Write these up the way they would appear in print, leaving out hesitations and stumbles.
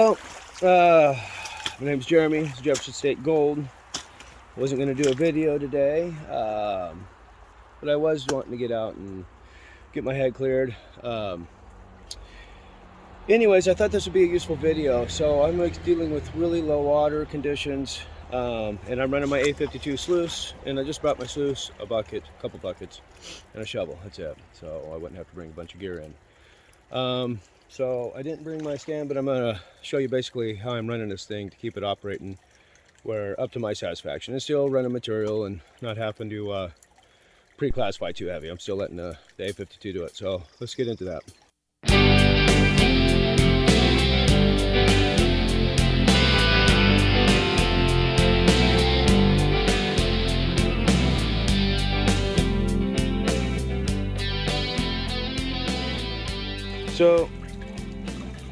Well, my name's Jeremy. It's Jefferson State Gold. Wasn't going to do a video today, but I was wanting to get out and get my head cleared. Anyways, I thought this would be a useful video. So I'm dealing with really low water conditions, and I'm running my A52 sluice, and I just brought my sluice, a bucket, a couple buckets, and a shovel. That's it. So I wouldn't have to bring a bunch of gear in. So I didn't bring my stand, but I'm going to show you basically how I'm running this thing to keep it operating where up to my satisfaction. And still running material and not having to pre-classify too heavy. I'm still letting the A52 do it. So let's get into that.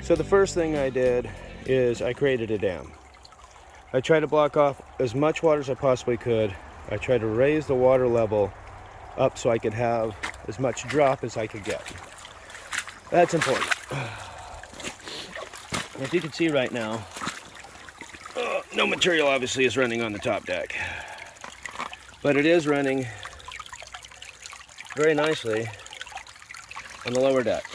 So the first thing I did is I created a dam. I tried to block off as much water as I possibly could. I tried to raise the water level up so I could have as much drop as I could get. That's important. As you can see right now, no material obviously is running on the top deck, but it is running very nicely on the lower deck.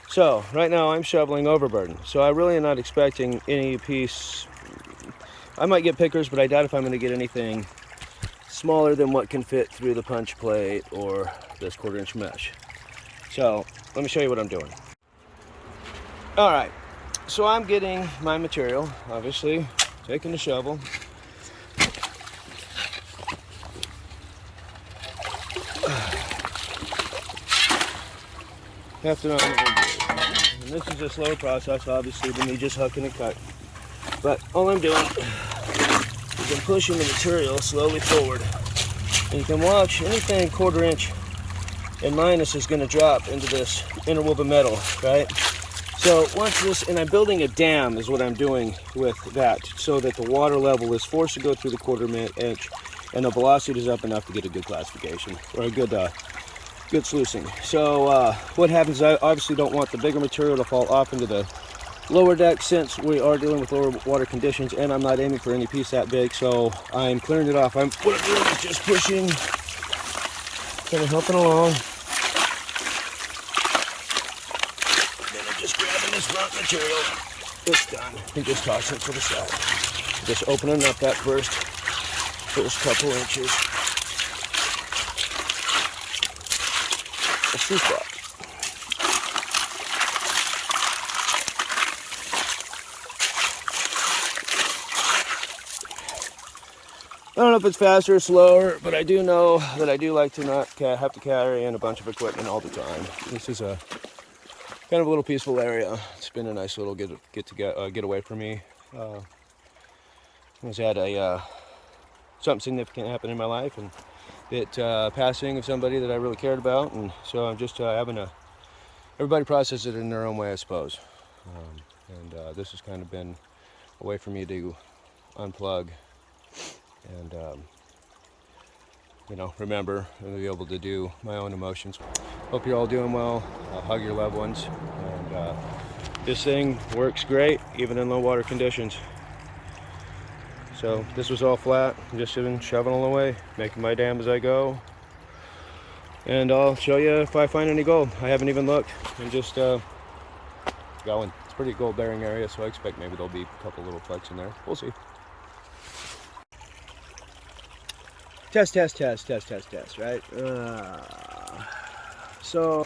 So right now I'm shoveling overburden, so I really am not expecting any piece. I might get pickers, but I doubt if I'm going to get anything smaller than what can fit through the punch plate or this 1/4 inch mesh. So let me show you what I'm doing. All right, so I'm getting my material, obviously taking the shovel. Have to know. And this is a slower process, obviously, than me just hucking and cutting. But all I'm doing is I'm pushing the material slowly forward. And you can watch anything 1/4 inch and minus is going to drop into this interwoven metal, right? So once this, and I'm building a dam is what I'm doing with that, so that the water level is forced to go through the 1/4 inch and the velocity is up enough to get a good classification, or a good sluicing. So what happens, I obviously don't want the bigger material to fall off into the lower deck since we are dealing with lower water conditions, and I'm not aiming for any piece that big, so I'm clearing it off. What I'm doing is just pushing, kind of helping along. Then I'm just grabbing this front material. It's done. And just toss it to the side. Just opening up that first couple inches. A soup spot. I don't know if it's faster or slower, but I do know that I do like to not have to carry in a bunch of equipment all the time. This is a kind of a little peaceful area. It's been a nice little get away for me. I was at something significant happen in my life, and passing of somebody that I really cared about, and so I'm just everybody processes it in their own way, I suppose. This has kind of been a way for me to unplug and remember and be able to do my own emotions. Hope you're all doing well. Hug your loved ones, and this thing works great even in low water conditions. So this was all flat. I'm just been shoveling away, making my dam as I go, and I'll show you if I find any gold. I haven't even looked. I'm just going. It's a pretty gold bearing area, so I expect maybe there'll be a couple little flecks in there. We'll see. Test, right? So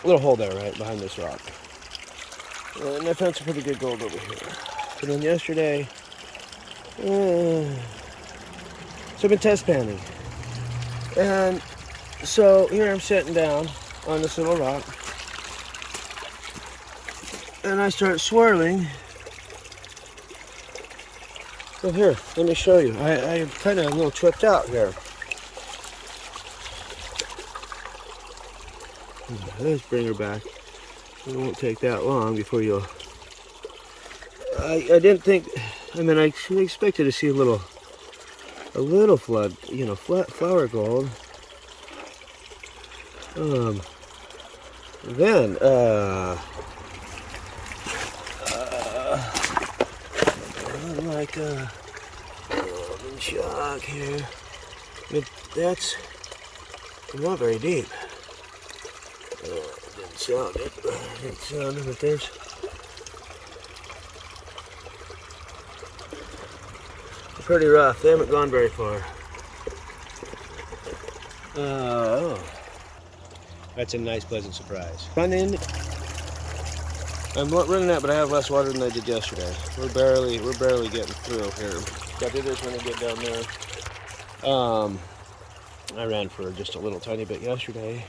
a little hole there, right behind this rock, and I found some pretty good gold over here. And then yesterday, so I've been test panning, and so here I'm sitting down on this little rock, and I start swirling. So here, let me show you. I'm kind of a little tripped out here. Let's bring her back. It won't take that long before you'll... I didn't think... I mean, I expected to see a little flood, flower gold. Then like I'm in shock here. That's not very deep. Didn't sound it. Didn't sound it, but there's. Pretty rough. They haven't gone very far. Oh. That's a nice, pleasant surprise. Running. I'm running out, but I have less water than I did yesterday. We're barely getting through here. Got to do this when I get down there. I ran for just a little tiny bit yesterday,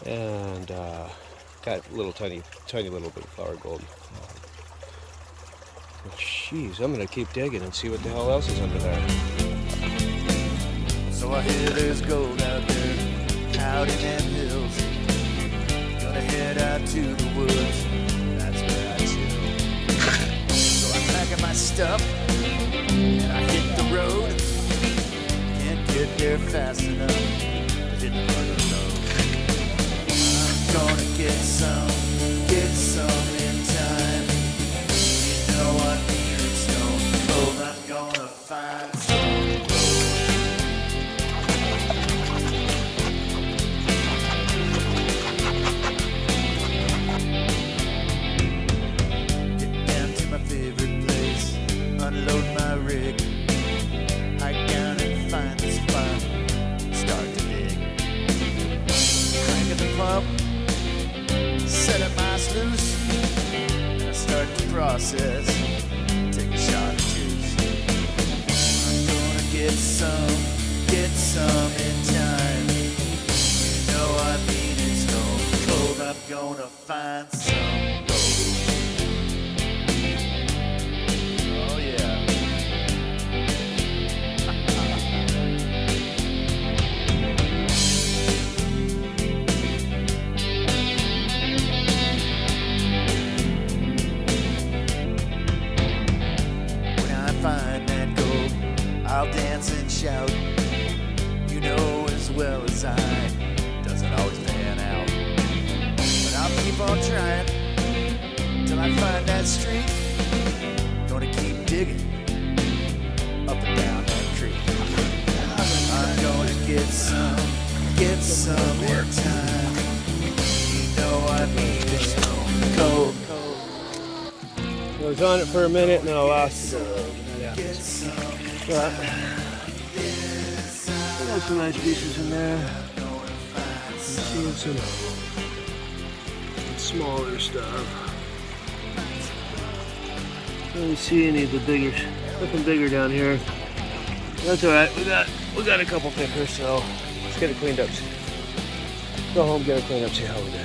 and got a little tiny little bit of flower gold. Jeez, I'm gonna keep digging and see what the hell else is under there. So I hear there's gold out there, out in them hills. Gonna head out to the woods, that's where I chill. So I'm packing my stuff, and I hit the road. Can't get there fast enough to hit the road. I'm gonna get some in time. You know what means stone cold, I'm gonna find some get down to my favorite place, unload my rig, hike down and find the spot, start to dig. Crank at the pump, set up my sluice, start the process, take a shot or two. I'm gonna get some in time. You know I mean it's stone cold, I'm gonna find some gold. Oh yeah. Find that gold, I'll dance and shout. You know as well as I, doesn't always pan out. But I'll keep on trying till I find that street. Gonna keep digging up and down that creek. I'm gonna get some in time. You know I need it cold. I was on it for a minute and then I lost it. But there's some nice pieces in there. I'm seeing some smaller stuff. I don't see any of the bigger, nothing bigger down here. That's all right. We got a couple pickers, so let's get it cleaned up. Go home, get it cleaned up, see how we do.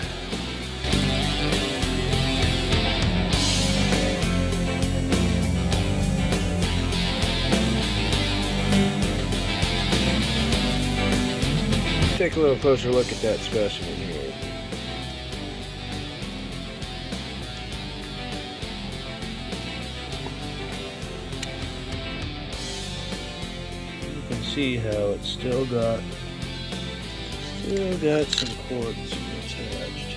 Take a little closer look at that specimen here. You can see how it's still got some quartz attached.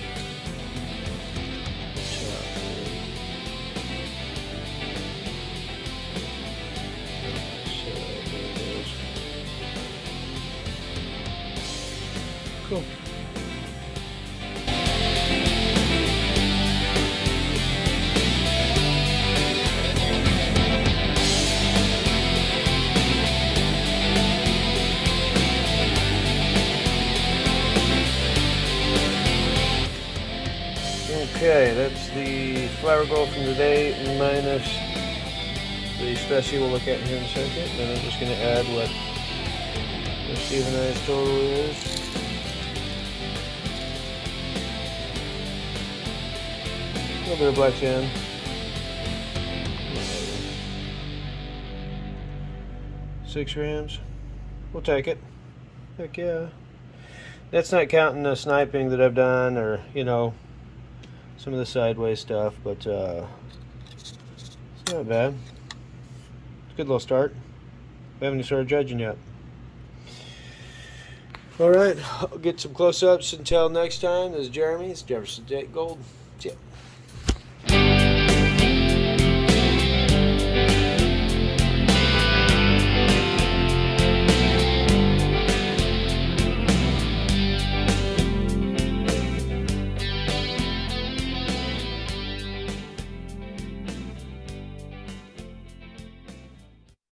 Cool. Okay, that's the flower gold from today minus the specie we'll look at here in a second. Then I'm just going to add what the Stevenized total is. A little bit of black sand. 6 grams. We'll take it. Heck yeah. That's not counting the sniping that I've done, or some of the sideways stuff, but it's not bad. It's a good little start. We haven't even started judging yet. Alright, I'll get some close-ups until next time. This is Jeremy. It's Jefferson State Gold.